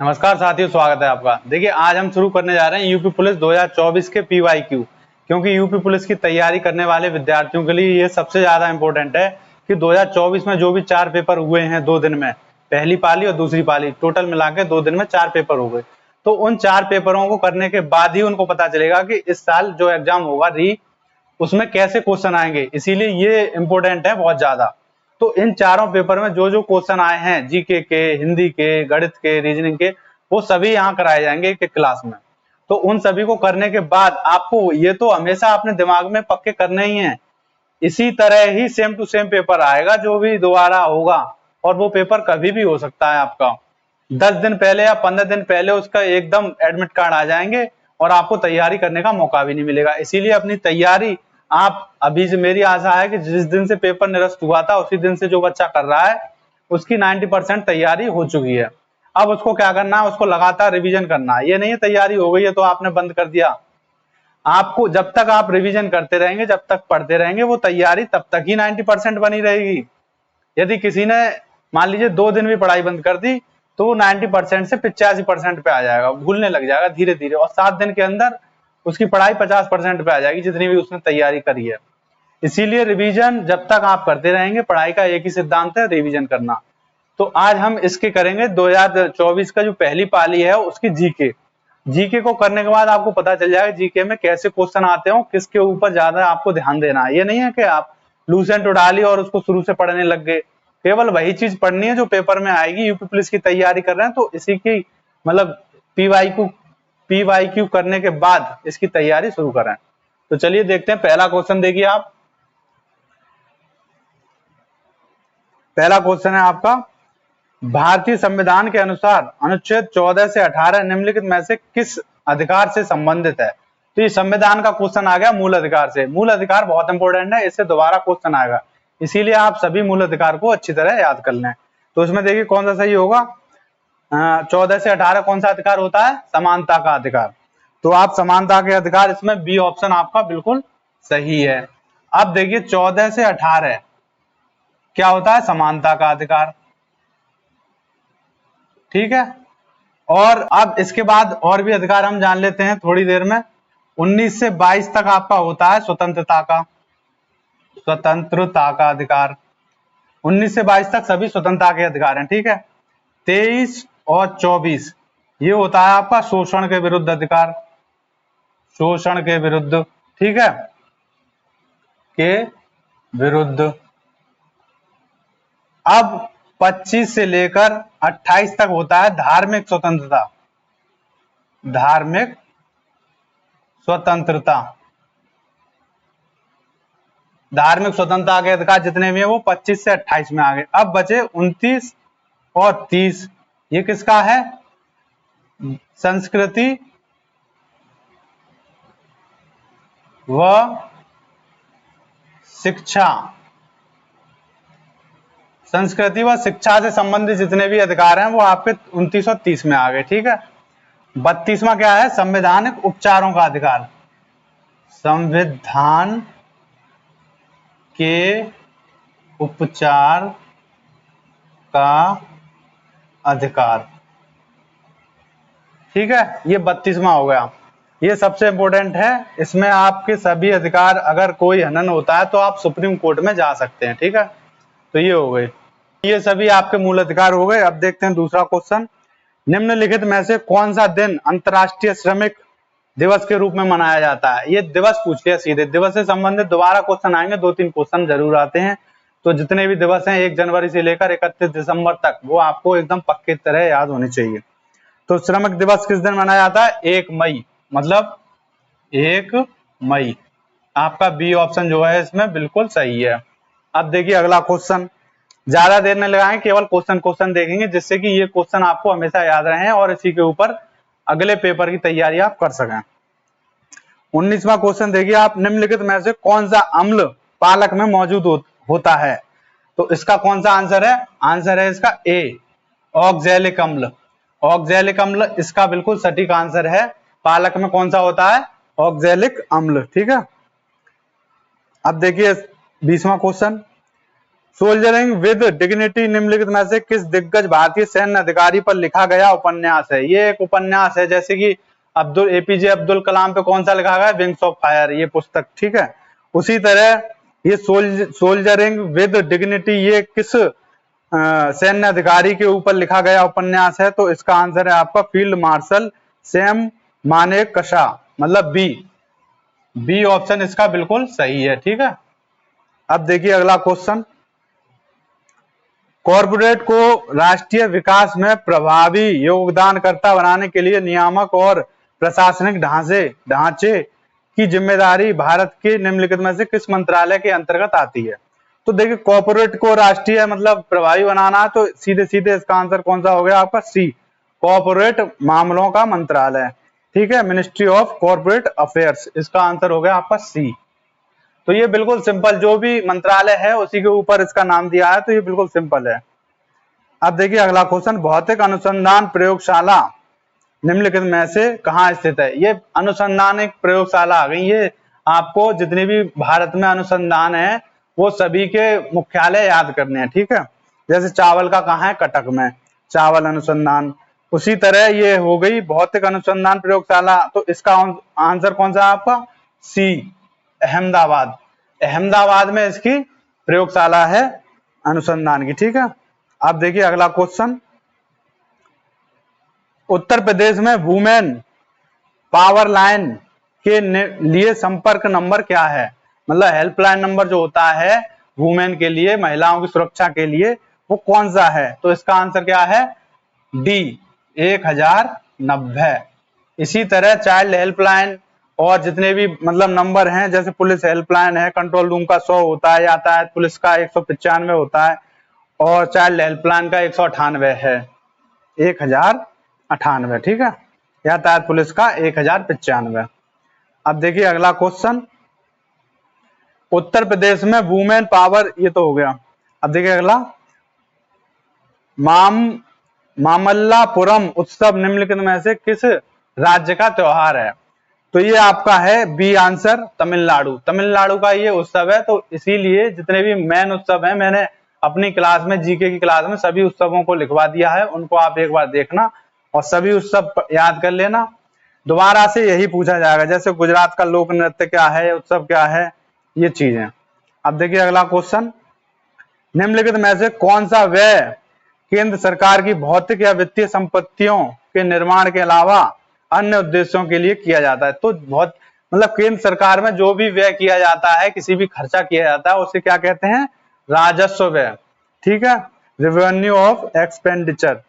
नमस्कार साथियों, स्वागत है आपका। देखिए, आज हम शुरू करने जा रहे हैं यूपी पुलिस 2024 के पीवाईक्यू, क्योंकि यूपी पुलिस की तैयारी करने वाले विद्यार्थियों के लिए ये सबसे ज्यादा इंपॉर्टेंट है कि 2024 में जो भी 4 पेपर हुए हैं 2 दिन में, पहली पाली और दूसरी पाली, टोटल मिला के 2 दिन में 4 पेपर हो गए। तो उन 4 पेपरों को करने के बाद ही उनको पता चलेगा कि इस साल जो एग्जाम होगा उसमें कैसे क्वेश्चन आएंगे। इसीलिए ये इंपॉर्टेंट है बहुत ज्यादा। तो इन चारों पेपर में जो जो क्वेश्चन आए हैं, जीके के, हिंदी के, गणित के, रीजनिंग के, वो सभी यहाँ कराए जाएंगे एक एक क्लास में। तो उन सभी को करने के बाद आपको ये तो हमेशा अपने दिमाग में पक्के करने ही है। इसी तरह ही सेम टू सेम पेपर आएगा जो भी दोबारा होगा, और वो पेपर कभी भी हो सकता है आपका 10 दिन पहले या 15 दिन पहले उसका एकदम एडमिट कार्ड आ जाएंगे और आपको तैयारी करने का मौका भी नहीं मिलेगा। इसीलिए अपनी तैयारी आप अभी से, मेरी आशा है कि जिस दिन से पेपर निरस्त हुआ था उसी दिन से जो बच्चा कर रहा है उसकी 90% तैयारी हो चुकी है। अब उसको क्या करना है, उसको लगातार रिवीजन करना है। ये नहीं है तैयारी हो गई है तो आपने बंद कर दिया। आपको जब तक आप रिवीजन करते रहेंगे, जब तक पढ़ते रहेंगे, वो तैयारी तब तक ही 90% बनी रहेगी। यदि किसी ने मान लीजिए 2 दिन भी पढ़ाई बंद कर दी तो वो 90% से 85% पे आ जाएगा, भूलने लग जाएगा धीरे धीरे, और 7 दिन के अंदर उसकी पढ़ाई 50% पे आ जाएगी जितनी भी उसने तैयारी करी है। इसीलिए रिवीजन जब तक आप करते रहेंगे, पढ़ाई का एक ही सिद्धांत है, रिवीजन करना। तो आज हम इसके करेंगे 2024 का जो पहली पाली है उसकी जीके। जीके को करने के बाद आपको पता चल जाएगा जीके में कैसे क्वेश्चन आते हो, किसके ऊपर ज्यादा आपको ध्यान देना है। ये नहीं है कि आप लूसेंट उड़ा ली और उसको शुरू से पढ़ने लग गए। केवल वही चीज पढ़नी है जो पेपर में आएगी। यूपी पुलिस की तैयारी कर रहे हैं तो इसी की मतलब पीवाईक्यू करने के बाद इसकी तैयारी शुरू करें। तो चलिए देखते हैं, पहला क्वेश्चन देखिए आप। पहला क्वेश्चन है आपका, भारतीय संविधान के अनुसार अनुच्छेद 14 से 18 निम्नलिखित में से किस अधिकार से संबंधित है। तो ये संविधान का क्वेश्चन आ गया मूल अधिकार से। मूल अधिकार बहुत इंपॉर्टेंट है, इससे दोबारा क्वेश्चन आएगा, इसीलिए आप सभी मूल अधिकार को अच्छी तरह याद कर लें। तो इसमें देखिए कौन सा सही होगा। 14 से 18 कौन सा अधिकार होता है, समानता का अधिकार। तो आप समानता के अधिकार, इसमें बी ऑप्शन आपका बिल्कुल सही है। अब देखिए 14 से 18 क्या होता है, समानता का अधिकार, ठीक है। और अब इसके बाद और भी अधिकार हम जान लेते हैं थोड़ी देर में। 19 से 22 तक आपका होता है स्वतंत्रता का अधिकार। 19 से 22 तक सभी स्वतंत्रता के अधिकार हैं, ठीक है। 23 और 24 ये होता है आपका शोषण के विरुद्ध अधिकार, शोषण के विरुद्ध, ठीक है, के विरुद्ध। अब 25 से लेकर 28 तक होता है धार्मिक स्वतंत्रता, धार्मिक स्वतंत्रता। धार्मिक स्वतंत्रता के अधिकार जितने भी है वो 25 से 28 में आ गए। अब बचे 29 और 30, ये किसका है, संस्कृति व शिक्षा। संस्कृति व शिक्षा से संबंधित जितने भी अधिकार हैं वो आपके 29 और 30 में आ गए, ठीक है। 32वां क्या है, संवैधानिक उपचारों का अधिकार, संविधान के उपचार का अधिकार, ठीक है। ये 32वां हो गया, ये सबसे इंपॉर्टेंट है। इसमें आपके सभी अधिकार, अगर कोई हनन होता है तो आप सुप्रीम कोर्ट में जा सकते हैं, ठीक है। तो ये हो गए, ये सभी आपके मूल अधिकार हो गए। अब देखते हैं दूसरा क्वेश्चन, निम्नलिखित में से कौन सा दिन अंतर्राष्ट्रीय श्रमिक दिवस के रूप में मनाया जाता है। ये दिवस पूछ लिया सीधे, दिवस से संबंधित दोबारा क्वेश्चन आएंगे, 2-3 क्वेश्चन जरूर आते हैं। तो जितने भी दिवस हैं 1 जनवरी से लेकर 31 दिसंबर तक, वो आपको एकदम पक्की तरह याद होने चाहिए। तो श्रमिक दिवस किस दिन मनाया जाता है, 1 मई, मतलब 1 मई। आपका बी ऑप्शन जो है इसमें बिल्कुल सही है। अब देखिए अगला क्वेश्चन, ज्यादा देर नहीं लगाएंगे, केवल क्वेश्चन देखेंगे जिससे कि ये क्वेश्चन आपको हमेशा याद रहे और इसी के ऊपर अगले पेपर की तैयारी आप कर सकें। 19वां क्वेश्चन देखिए आप, निम्नलिखित में से कौन सा अम्ल पालक में मौजूद होता है। तो इसका कौन सा आंसर है, आंसर है इसका ए, ऑक्जेलिक अम्ल। ऑक्जेलिक अम्ल इसका बिल्कुल सटीक आंसर है। पालक में कौन सा होता है, ऑक्जेलिक अम्ल, ठीक है। अब देखिए 20वां क्वेश्चन, सोल्जरिंग विद डिग्निटी निम्नलिखित में से किस दिग्गज भारतीय सैन्य अधिकारी पर लिखा गया उपन्यास है? ये एक उपन्यास है, जैसे कि एपीजे अब्दुल कलाम पे कौन सा लिखा गया है? विंग्स ऑफ फायर, ये पुस्तक, ठीक है। उसी तरह ये सोल्जरिंग विद डिग्निटी ये किस सैन्य अधिकारी के ऊपर लिखा गया उपन्यास है? तो इसका आंसर है आपका फील्ड मार्शल सैम मानेकशॉ, मतलब बी ऑप्शन इसका बिल्कुल सही है, ठीक है। अब देखिए अगला क्वेश्चन, कॉर्पोरेट को राष्ट्रीय विकास में प्रभावी योगदानकर्ता बनाने के लिए नियामक और प्रशासनिक ढांचे की जिम्मेदारी भारत के निम्नलिखित में से किस मंत्रालय के अंतर्गत आती है? तो देखिए कॉर्पोरेट को राष्ट्रीय मतलब प्रभावी बनाना है, तो सीधे सीधे इसका आंसर कौन सा हो गया आपका? सी, कॉर्पोरेट मामलों का मंत्रालय, ठीक है, मिनिस्ट्री ऑफ कॉर्पोरेट अफेयर्स, इसका आंसर हो गया आपका सी। तो ये बिल्कुल सिंपल, जो भी मंत्रालय है उसी के ऊपर इसका नाम दिया है, तो ये बिल्कुल सिंपल है। अब देखिए अगला क्वेश्चन, भौतिक अनुसंधान प्रयोगशाला निम्नलिखित में से कहाँ स्थित है? ये अनुसंधान एक प्रयोगशाला आ गई, ये आपको जितने भी भारत में अनुसंधान है वो सभी के मुख्यालय याद करने हैं, ठीक है। जैसे चावल का कहाँ है? कटक में, चावल अनुसंधान। उसी तरह ये हो गई भौतिक अनुसंधान प्रयोगशाला, तो इसका आंसर कौन सा है आपका? सी, अहमदाबाद। अहमदाबाद में इसकी प्रयोगशाला है अनुसंधान की, ठीक है। आप देखिए अगला क्वेश्चन, उत्तर प्रदेश में वुमेन पावर लाइन के लिए संपर्क नंबर क्या है? मतलब हेल्पलाइन नंबर जो होता है वुमेन के लिए, महिलाओं की सुरक्षा के लिए, वो कौन सा है? तो इसका आंसर क्या है? डी, 1090। इसी तरह चाइल्ड हेल्पलाइन और जितने भी मतलब नंबर हैं, जैसे पुलिस हेल्पलाइन है, कंट्रोल रूम का 100 होता है, यातायात पुलिस का 195 होता है, और चाइल्ड हेल्पलाइन का 198 है, 1098, ठीक है। यातायात पुलिस का 1095। अब देखिए अगला क्वेश्चन, उत्तर प्रदेश में वुमेन पावर, ये तो हो गया। अब देखिए अगला, मामल्लापुरम उत्सव निम्नलिखित में से किस राज्य का त्योहार है? तो ये आपका है बी आंसर, तमिलनाडु। तमिलनाडु का ये उत्सव है, तो इसीलिए जितने भी मेन उत्सव हैं मैंने अपनी क्लास में, जीके की क्लास में सभी उत्सवों को लिखवा दिया है, उनको आप एक बार देखना और सभी उत्सव याद कर लेना। दोबारा से यही पूछा जाएगा, जैसे गुजरात का लोक नृत्य क्या है, उत्सव क्या है, ये चीजें। अब देखिए अगला क्वेश्चन, निम्नलिखित में से कौन सा व्यय केंद्र सरकार की भौतिक या वित्तीय संपत्तियों के निर्माण के अलावा अन्य उद्देश्यों के लिए किया जाता है? तो बहुत मतलब केंद्र सरकार में जो भी व्यय किया जाता है, किसी भी खर्चा किया जाता है, उसे क्या कहते हैं? राजस्व व्यय, ठीक है, रेवेन्यू ऑफ एक्सपेंडिचर।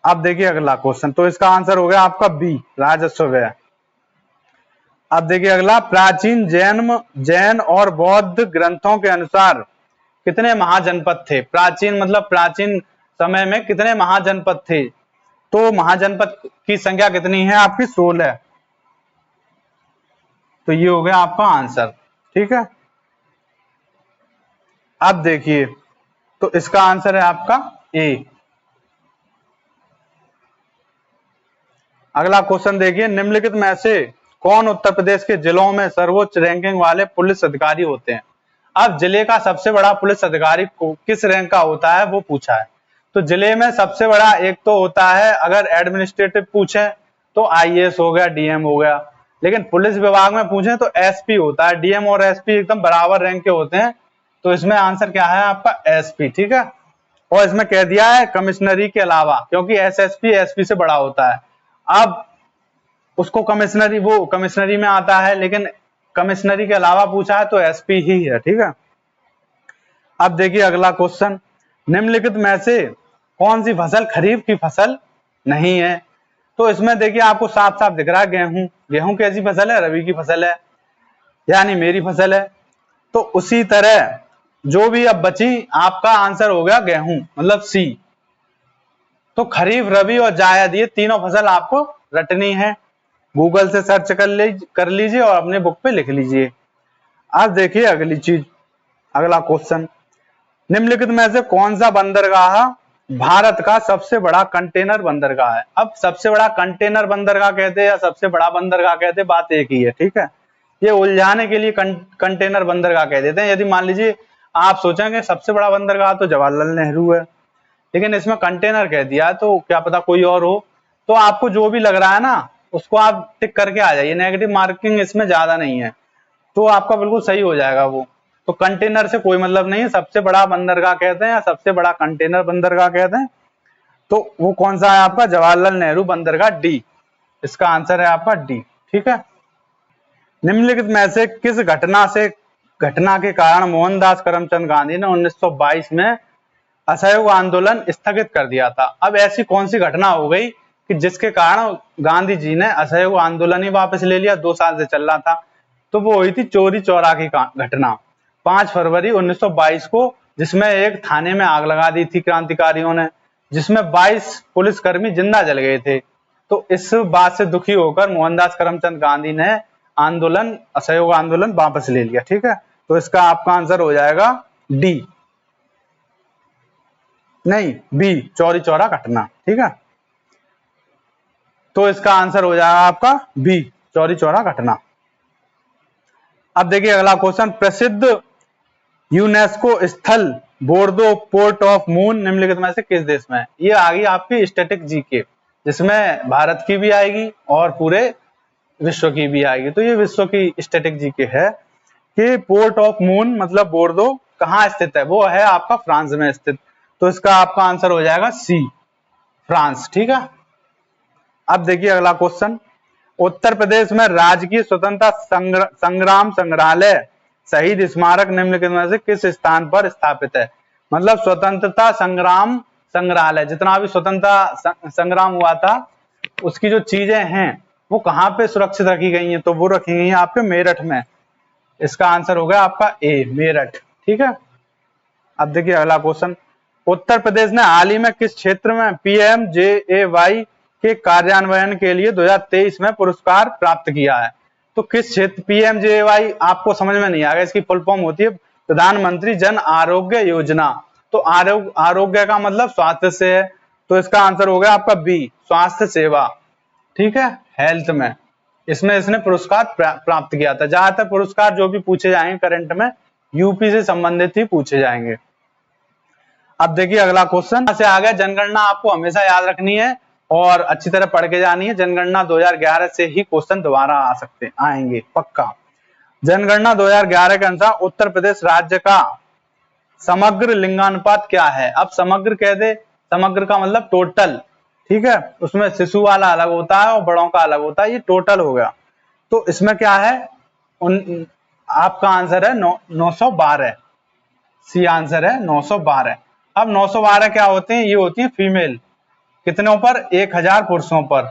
अब देखिए अगला क्वेश्चन, तो इसका आंसर हो गया आपका बी, राजस्व व्यय। अब देखिए अगला, प्राचीन जैन और बौद्ध ग्रंथों के अनुसार कितने महाजनपद थे? प्राचीन मतलब प्राचीन समय में कितने महाजनपद थे? तो महाजनपद की संख्या कितनी है आपकी? 16। तो ये हो गया आपका आंसर, ठीक है। अब देखिए, तो इसका आंसर है आपका ए। अगला क्वेश्चन देखिए, निम्नलिखित में से कौन उत्तर प्रदेश के जिलों में सर्वोच्च रैंकिंग वाले पुलिस अधिकारी होते हैं? अब जिले का सबसे बड़ा पुलिस अधिकारी किस रैंक का होता है वो पूछा है। तो जिले में सबसे बड़ा एक तो होता है, अगर एडमिनिस्ट्रेटिव पूछे तो आईएएस हो गया, डीएम हो गया, लेकिन पुलिस विभाग में पूछे तो एसपी होता है। डीएम और एसपी एकदम बराबर रैंक के होते हैं, तो इसमें आंसर क्या है आपका? एसपी, ठीक है। और इसमें कह दिया है कमिश्नरी के अलावा, क्योंकि एसएसपी एसपी से बड़ा होता है। अब उसको कमिश्नरी में आता है, लेकिन कमिश्नरी के अलावा पूछा है तो एसपी ही है, ठीक है। अब देखिए अगला क्वेश्चन, निम्नलिखित में से कौन सी फसल खरीफ की फसल नहीं है? तो इसमें देखिए आपको साफ साफ दिख रहा है गेहूं। गेहूं कैसी फसल है? रबी की फसल है, यानी मेरी फसल है। तो उसी तरह जो भी अब बची, आपका आंसर हो गया गेहूं, मतलब सी। तो खरीफ, रबी और जायद, ये तीनों फसल आपको रटनी है। गूगल से सर्च कर लीजिए और अपने बुक पे लिख लीजिए। अब देखिए अगली चीज, अगला क्वेश्चन, निम्नलिखित में से कौन सा बंदरगाह भारत का सबसे बड़ा कंटेनर बंदरगाह है? अब सबसे बड़ा कंटेनर बंदरगाह कहते हैं या सबसे बड़ा बंदरगाह कहते हैं, बात एक ही है, ठीक है। ये उलझाने के लिए कंटेनर बंदरगाह कह देते हैं। यदि मान लीजिए आप सोचेंगे सबसे बड़ा बंदरगाह तो जवाहरलाल नेहरू है, लेकिन इसमें कंटेनर कह दिया तो क्या पता कोई और हो। तो आपको जो भी लग रहा है ना उसको आप टिक करके आ जाइए, नेगेटिव मार्किंग इसमें ज्यादा नहीं है, तो आपका बिल्कुल सही हो जाएगा वो। तो कंटेनर से कोई मतलब नहीं है, सबसे बड़ा बंदरगाह कहते हैं या सबसे बड़ा कंटेनर बंदरगाह कहते हैं। तो वो कौन सा है आपका, जवाहरलाल नेहरू बंदरगाह, डी। इसका आंसर है आपका डी। ठीक है। निम्नलिखित में से किस घटना के कारण मोहनदास करमचंद गांधी ने 1922 में असहयोग आंदोलन स्थगित कर दिया था। अब ऐसी कौन सी घटना हो गई कि जिसके कारण गांधी जी ने असहयोग आंदोलन ही वापस ले लिया, 2 साल से चल रहा था। तो वो हुई थी चोरी चौरा की घटना 5 फरवरी 1922 को, जिसमें एक थाने में आग लगा दी थी क्रांतिकारियों ने, जिसमें 22 पुलिसकर्मी जिंदा जल गए थे। तो इस बात से दुखी होकर मोहनदास करमचंद गांधी ने असहयोग आंदोलन वापस ले लिया। ठीक है। तो इसका आपका आंसर हो जाएगा डी, नहीं बी, चौरी चौरा घटना। ठीक है। तो इसका आंसर हो जाएगा आपका बी, चौरी चौरा घटना। अब देखिए अगला क्वेश्चन, प्रसिद्ध यूनेस्को स्थल बोर्दो पोर्ट ऑफ मून निम्नलिखित में से किस देश में है। ये आ गई आपकी स्टैटिक जीके, जिसमें भारत की भी आएगी और पूरे विश्व की भी आएगी। तो ये विश्व की स्टैटिक जीके है कि पोर्ट ऑफ मून मतलब बोर्दो कहाँ स्थित है, वो है आपका फ्रांस में स्थित। तो इसका आपका आंसर हो जाएगा सी, फ्रांस। ठीक है। अब देखिए अगला क्वेश्चन, उत्तर प्रदेश में राजकीय स्वतंत्रता संग्राम संग्रहालय शहीद स्मारक निम्नलिखित में से किस स्थान पर स्थापित है। मतलब स्वतंत्रता संग्राम संग्रहालय, जितना भी स्वतंत्रता संग्राम हुआ था उसकी जो चीजें हैं वो कहाँ पे सुरक्षित रखी गई हैं, तो वो रखी गई हैं आपके मेरठ में। इसका आंसर हो गया आपका ए, मेरठ। ठीक है। अब देखिए अगला क्वेश्चन, उत्तर प्रदेश ने हाल ही में किस क्षेत्र में PMJAY के कार्यान्वयन के लिए 2023 में पुरस्कार प्राप्त किया है। तो किस क्षेत्र, PMJAY आपको समझ में नहीं आएगा, इसकी फुल फॉर्म होती है प्रधानमंत्री जन आरोग्य योजना। तो आरोग्य का मतलब स्वास्थ्य से है, तो इसका आंसर हो गया आपका बी, स्वास्थ्य सेवा। ठीक है, हेल्थ में इसमें इसने पुरस्कार प्राप्त किया था। ज्यादातर पुरस्कार जो भी पूछे जाएंगे करंट में यूपी से संबंधित ही पूछे जाएंगे। अब देखिए अगला क्वेश्चन से आ गया, जनगणना आपको हमेशा याद रखनी है और अच्छी तरह पढ़ के जानी है। जनगणना 2011 से ही क्वेश्चन दोबारा आएंगे पक्का। जनगणना 2011 के अनुसार उत्तर प्रदेश राज्य का समग्र लिंगानुपात क्या है। अब समग्र कह दे, समग्र का मतलब टोटल। ठीक है, उसमें शिशु वाला अलग होता है और बड़ों का अलग होता है, ये टोटल हो गया। तो इसमें क्या है, आपका आंसर है 912, सी आंसर है 912। अब 912 क्या होते हैं, ये होती है फीमेल, कितनों पर, 1000 पुरुषों पर।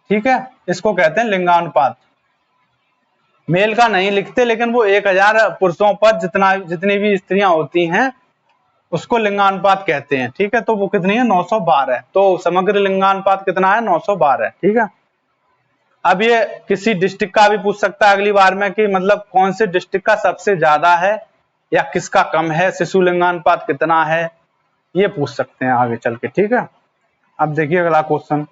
ठीक है, इसको कहते हैं लिंगानुपात। मेल का नहीं लिखते, लेकिन वो 1000 पुरुषों पर जितनी भी स्त्रियां होती हैं उसको लिंगानुपात कहते हैं। ठीक है, तो वो कितनी है, 912। तो समग्र लिंगानुपात कितना है, 912। ठीक है। अब ये किसी डिस्ट्रिक्ट का भी पूछ सकता है अगली बार में कि मतलब कौन से डिस्ट्रिक्ट का सबसे ज्यादा है या किसका कम है, शिशु लिंगानुपात कितना है, ये पूछ सकते हैं आगे चल के। ठीक है। अब देखिए अगला क्वेश्चन,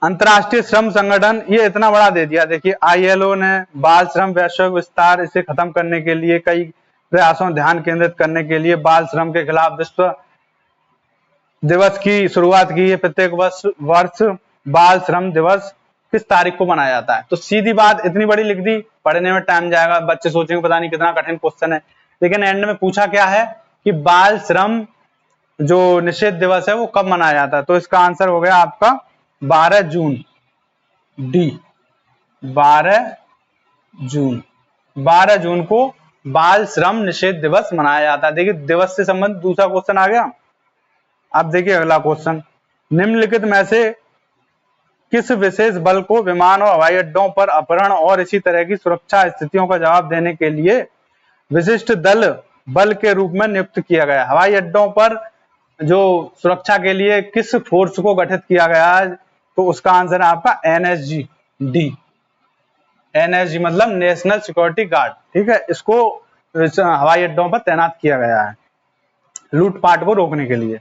अंतरराष्ट्रीय श्रम संगठन, ये इतना बड़ा दे दिया। देखिए ILO ने बाल श्रम वैश्विक विस्तार इसे खत्म करने के लिए कई प्रयासों ध्यान केंद्रित करने के लिए बाल श्रम के खिलाफ विश्व दिवस की शुरुआत की है। प्रत्येक वर्ष बाल श्रम दिवस किस तारीख को मनाया जाता है। तो सीधी बात, इतनी बड़ी लिख दी, पढ़ने में टाइम जाएगा, बच्चे सोचेंगे पता नहीं कितना कठिन क्वेश्चन है, लेकिन एंड में पूछा क्या है कि बाल श्रम जो निषेध दिवस है वो कब मनाया जाता है। तो इसका आंसर हो गया आपका 12 जून, डी, 12 जून। 12 जून को बाल श्रम निषेध दिवस मनाया जाता है। देखिए दिवस से संबंधित दूसरा क्वेश्चन आ गया। अब देखिए अगला क्वेश्चन, निम्नलिखित में से किस विशेष बल को विमान और हवाई अड्डों पर अपहरण और इसी तरह की सुरक्षा स्थितियों का जवाब देने के लिए विशिष्ट दल बल के रूप में नियुक्त किया गया। हवाई अड्डों पर जो सुरक्षा के लिए किस फोर्स को गठित किया गया है, तो उसका आंसर है आपका NSG, डी, NSG मतलब नेशनल सिक्योरिटी गार्ड। ठीक है, इसको हवाई अड्डों पर तैनात किया गया है लूटपाट को रोकने के लिए।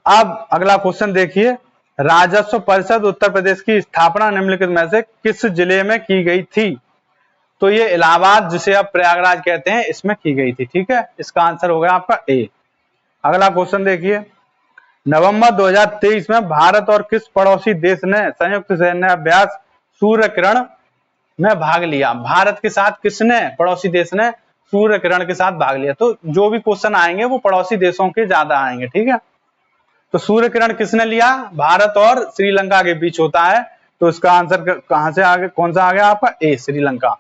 अब अगला क्वेश्चन देखिए, राजस्व परिषद उत्तर प्रदेश की स्थापना निम्नलिखित में से किस जिले में की गई थी। तो ये इलाहाबाद, जिसे अब प्रयागराज कहते हैं, इसमें की गई थी। ठीक है, इसका आंसर हो गया आपका ए। अगला क्वेश्चन देखिए, नवंबर 2023 में भारत और किस पड़ोसी देश ने संयुक्त सैन्य अभ्यास सूर्य किरण में भाग लिया? भारत के साथ किसने, पड़ोसी देश ने सूर्य किरण के साथ भाग लिया। तो जो भी क्वेश्चन आएंगे वो पड़ोसी देशों के ज्यादा आएंगे। ठीक है, तो सूर्य किरण किसने लिया? भारत और श्रीलंका के बीच होता है। तो इसका आंसर कहां से आगे, कौन सा आ गया आपका? ए, श्रीलंका।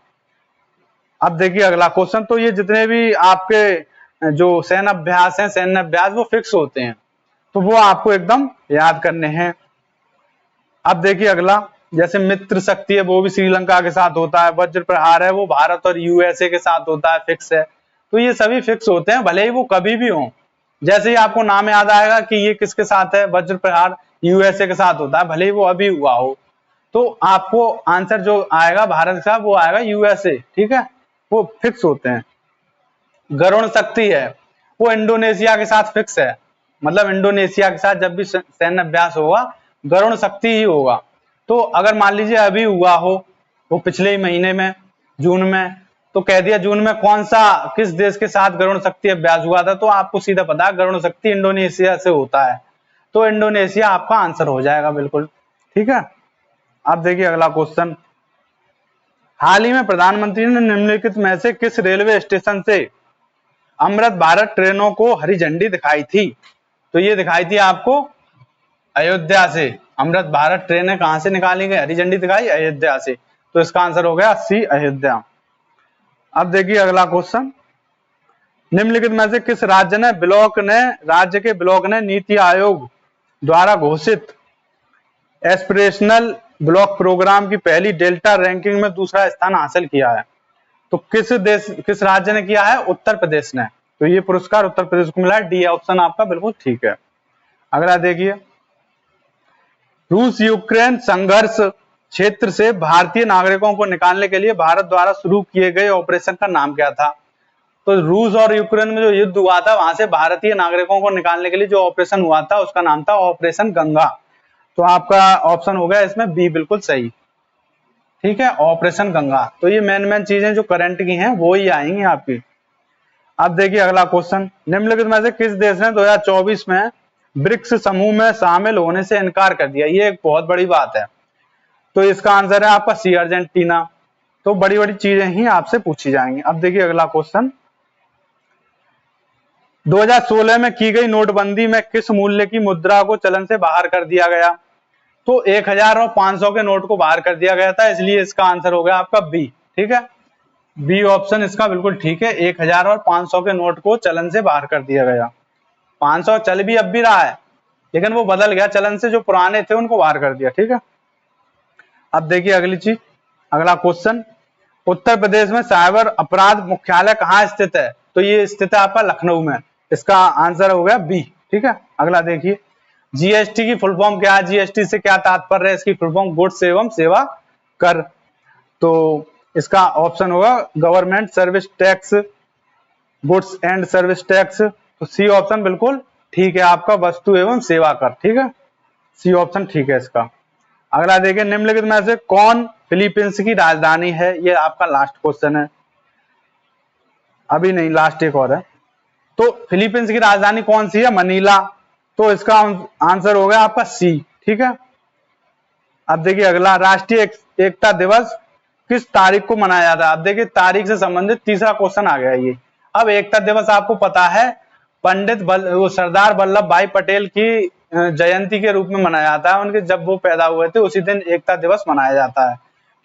अब देखिए अगला क्वेश्चन, तो ये जितने भी आपके जो सैन्य अभ्यास हैं, सैन्य अभ्यास, वो फिक्स होते हैं, तो वो आपको एकदम याद करने हैं। अब देखिए अगला, जैसे मित्र शक्ति है वो भी श्रीलंका के साथ होता है, वज्र प्रहार है वो भारत और यूएसए के साथ होता है, फिक्स है। तो ये सभी फिक्स होते हैं, भले ही वो कभी भी हो। जैसे ही आपको नाम याद आएगा कि ये किसके साथ है, वज्र प्रहार यूएसए के साथ होता है, भले ही वो अभी हुआ हो, तो आपको आंसर जो आएगा भारत के साथ वो आएगा यूएसए। ठीक है, वो फिक्स होते हैं। गरुण शक्ति है वो इंडोनेशिया के साथ फिक्स है, मतलब इंडोनेशिया के साथ जब भी सैन्य अभ्यास होगा गरुण शक्ति ही होगा। तो अगर मान लीजिए अभी हुआ हो, वो पिछले ही महीने में, जून में, तो कह दिया जून में कौन सा, किस देश के साथ गरुण शक्ति अभ्यास हुआ था, तो आपको सीधा पता है गरुण शक्ति इंडोनेशिया से होता है। तो इंडोनेशिया आपका आंसर हो जाएगा बिल्कुल। ठीक है, अब देखिए अगला क्वेश्चन, हाल ही में प्रधानमंत्री ने निम्नलिखित में से किस रेलवे स्टेशन से अमृत भारत ट्रेनों को हरी झंडी दिखाई थी? तो ये दिखाई थी आपको अयोध्या से। अमृत भारत ट्रेनें कहां से निकाली गई, हरी झंडी दिखाई अयोध्या से। तो इसका आंसर हो गया सी, अयोध्या। अब देखिए अगला क्वेश्चन, निम्नलिखित में से किस राज्य के ब्लॉक ने नीति आयोग द्वारा घोषित एस्पिरेशनल ब्लॉक प्रोग्राम की पहली डेल्टा रैंकिंग में दूसरा स्थान हासिल किया है? तो किस राज्य ने किया है? उत्तर प्रदेश ने। तो ये पुरस्कार उत्तर प्रदेश को मिला है। डी ऑप्शन आपका बिल्कुल ठीक है। अगला देखिए, रूस यूक्रेन संघर्ष क्षेत्र से भारतीय नागरिकों को निकालने के लिए भारत द्वारा शुरू किए गए ऑपरेशन का नाम क्या था? तो रूस और यूक्रेन में जो युद्ध हुआ था वहां से भारतीय नागरिकों को निकालने के लिए जो ऑपरेशन हुआ था उसका नाम था ऑपरेशन गंगा। तो आपका ऑप्शन हो गया इसमें बी बिल्कुल सही। ठीक है, ऑपरेशन गंगा। तो ये मेन चीजें जो करंट की हैं वो ही आएंगी आपकी। अब देखिए अगला क्वेश्चन, निम्नलिखित में से किस देश ने 2024 में ब्रिक्स समूह में शामिल होने से इनकार कर दिया? ये एक बहुत बड़ी बात है। तो इसका आंसर है आपका सी, अर्जेंटीना। तो बड़ी बड़ी चीजें ही आपसे पूछी जाएंगी। अब देखिए अगला क्वेश्चन, 2016 में की गई नोटबंदी में किस मूल्य की मुद्रा को चलन से बाहर कर दिया गया? तो 1000 और 500 के नोट को बाहर कर दिया गया था, इसलिए इसका आंसर हो गया आपका बी। ठीक है, बी ऑप्शन इसका बिल्कुल ठीक है। 1000 और 500 के नोट को चलन से बाहर कर दिया गया। 500 चल भी अब भी रहा है, लेकिन वो बदल गया चलन से, जो पुराने थे उनको बाहर कर दिया। ठीक है, अब देखिए अगली चीज, अगला क्वेश्चन, उत्तर प्रदेश में साइबर अपराध मुख्यालय कहाँ स्थित है? तो ये स्थित है आपका लखनऊ में। इसका आंसर हो गया बी। ठीक है, अगला देखिए, जीएसटी की फुल फॉर्म क्या है? जीएसटी से क्या तात्पर्य है? इसकी फुल फॉर्म गुड्स एवं सेवा कर। तो इसका ऑप्शन होगा government service tax, goods and service tax. तो सी ऑप्शन बिल्कुल ठीक है आपका, वस्तु एवं सेवा कर। ठीक है, सी ऑप्शन ठीक है इसका। अगला देखिए, निम्नलिखित में से कौन फिलीपींस की राजधानी है? ये आपका लास्ट क्वेश्चन है, अभी नहीं, लास्ट एक और है। तो फिलीपींस की राजधानी कौन सी है? मनीला। तो इसका आंसर हो गया आपका सी। ठीक है, अब देखिए अगला, राष्ट्रीय एकता दिवस किस तारीख को मनाया जाता है? अब देखिए तारीख से संबंधित तीसरा क्वेश्चन आ गया ये। अब एकता दिवस आपको पता है पंडित सरदार वल्लभ भाई पटेल की जयंती के रूप में मनाया जाता है। उनके जब वो पैदा हुए थे उसी दिन एकता दिवस मनाया जाता है,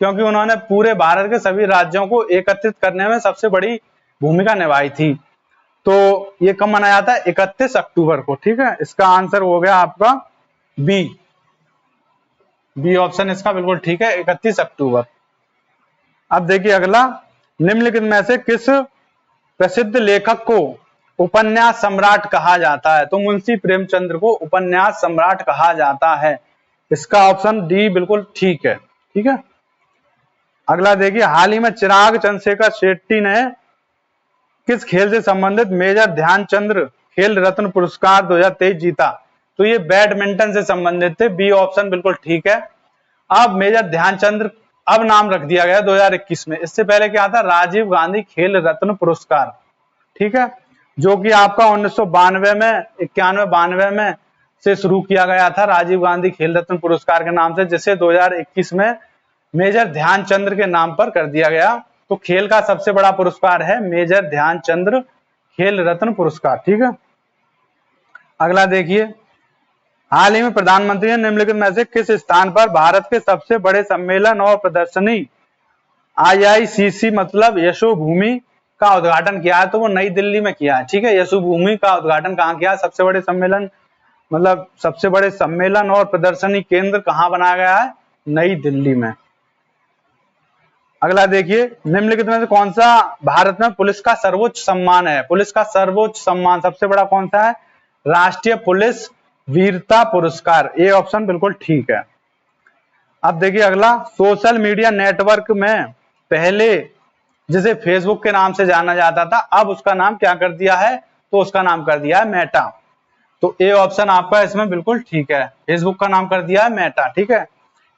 क्योंकि उन्होंने पूरे भारत के सभी राज्यों को एकत्रित करने में सबसे बड़ी भूमिका निभाई थी। तो ये कब मनाया जाता है? 31 अक्टूबर को। ठीक है, इसका आंसर हो गया आपका बी। बी ऑप्शन इसका बिल्कुल ठीक है, 31 अक्टूबर। अब देखिए अगला, निम्नलिखित में से किस प्रसिद्ध लेखक को उपन्यास सम्राट कहा जाता है? तो मुंशी प्रेमचंद्र को उपन्यास सम्राट कहा जाता है। इसका ऑप्शन डी बिल्कुल ठीक है। ठीक है, अगला देखिए, हाल ही में चिराग चंद्रशेखर शेट्टी ने किस खेल से संबंधित मेजर ध्यानचंद खेल रत्न पुरस्कार 2023 जीता? तो ये बैडमिंटन से संबंधित थे। बी ऑप्शन बिल्कुल ठीक है। अब मेजर ध्यानचंद अब नाम रख दिया गया 2021 में। इससे पहले क्या था, राजीव गांधी खेल रत्न पुरस्कार, ठीक है, जो कि आपका 1992 में 91-92 में से शुरू किया गया था राजीव गांधी खेल रत्न पुरस्कार के नाम से, जिसे 2021 में मेजर ध्यानचंद्र के नाम पर कर दिया गया। तो खेल का सबसे बड़ा पुरस्कार है मेजर ध्यानचंद्र खेल रत्न पुरस्कार, ठीक है। अगला देखिए, हाल ही में प्रधानमंत्री ने निम्नलिखित में से किस स्थान पर भारत के सबसे बड़े सम्मेलन और प्रदर्शनी IICC मतलब यशो भूमि का उद्घाटन किया है? तो वो नई दिल्ली में किया है, ठीक है। यशो भूमि का उद्घाटन कहाँ किया? सबसे बड़े सम्मेलन मतलब सबसे बड़े सम्मेलन और प्रदर्शनी केंद्र कहाँ बनाया गया है? नई दिल्ली में। अगला देखिए, निम्नलिखित में से कौन सा भारत में पुलिस का सर्वोच्च सम्मान है? पुलिस का सर्वोच्च सम्मान सबसे बड़ा कौन सा है? राष्ट्रीय पुलिस वीरता पुरस्कार। ये ऑप्शन बिल्कुल ठीक है। अब देखिए अगला, सोशल मीडिया नेटवर्क में पहले जिसे फेसबुक के नाम से जाना जाता था, अब उसका नाम क्या कर दिया है? तो उसका नाम कर दिया है मेटा। तो ए ऑप्शन आपका इसमें बिल्कुल ठीक है, फेसबुक का नाम कर दिया है मेटा, ठीक है।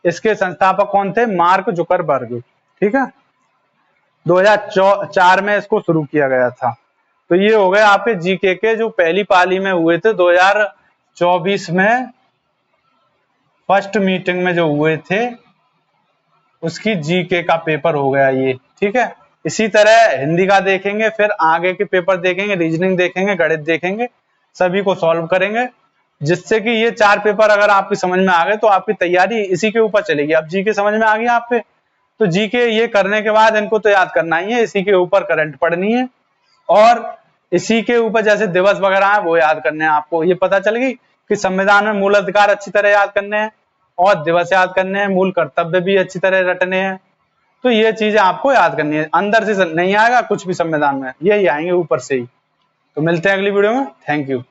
इसके संस्थापक कौन थे? मार्क जुकरबर्ग, ठीक है। 2004 में इसको शुरू किया गया था। तो ये हो गए आपके जीके के जो पहली पाली में हुए थे 2024 में, फर्स्ट मीटिंग में जो हुए थे उसकी जीके का पेपर हो गया ये, ठीक है। इसी तरह हिंदी का देखेंगे, फिर आगे के पेपर देखेंगे, रीजनिंग देखेंगे, गणित देखेंगे, सभी को सॉल्व करेंगे, जिससे कि ये 4 पेपर अगर आपकी समझ में आ गए तो आपकी तैयारी इसी के ऊपर चलेगी। अब जीके समझ में आ गई आप पे, तो जीके ये करने के बाद इनको तो याद करना ही है, इसी के ऊपर करंट पढ़नी है और इसी के ऊपर जैसे दिवस वगैरह है वो याद करने हैं आपको। ये पता चल गई कि संविधान में मूल अधिकार अच्छी तरह याद करने हैं और दिवस याद करने हैं, मूल कर्तव्य भी अच्छी तरह रटने हैं। तो ये चीजें आपको याद करनी है, अंदर से नहीं आएगा कुछ भी संविधान में, यही आएंगे ऊपर से ही। तो मिलते हैं अगली वीडियो में, थैंक यू।